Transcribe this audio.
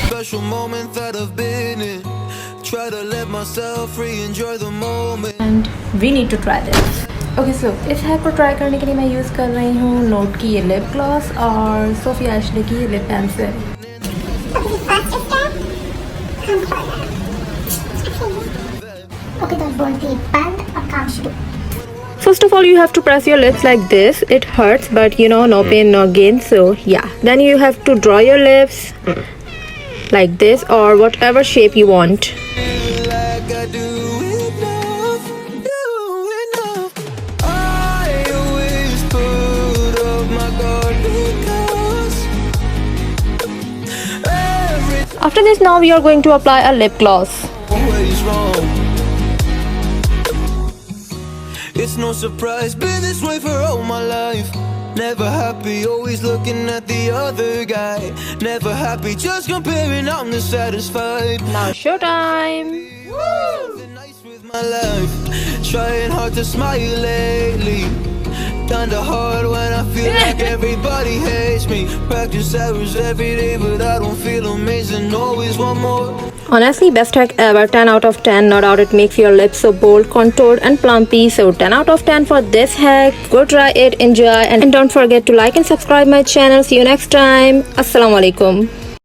Special moment that I've been in. Try to let myself free, enjoy the moment. And we need to try this. Okay, so इस hack को try करने के लिए मैं use कर रही हूँ नोट की ये लिप ग्लॉस और सोफी एशले की ये लिप पेंसिल. Okay, तो बोलती है बंद और काम शुरू. First of all, you have to press your lips like this. It hurts, but you know, no pain, no gain. So yeah, then you have to draw your lips like this or whatever shape you want. Like I do enough, do enough. I always put up my guard because everything's After this, now we are going to apply a lip gloss. always wrong. It's no surprise, been this way for all my life. Never happy, always looking at the other guy. Never happy, just comparing, I'm dissatisfied. Now show time. Something nice with my life. Trying hard to smile lately. Kinda hard when I feel like everybody hates me. Practice hours every day, but I don't feel amazing. Always want more. Honestly, best hack ever. 10 out of 10. No doubt it makes your lips so bold, contoured and plumpy. So 10 out of 10 for this hack. Go try it, enjoy, and don't forget to like and subscribe my channel. See you next time. Assalamu alaikum.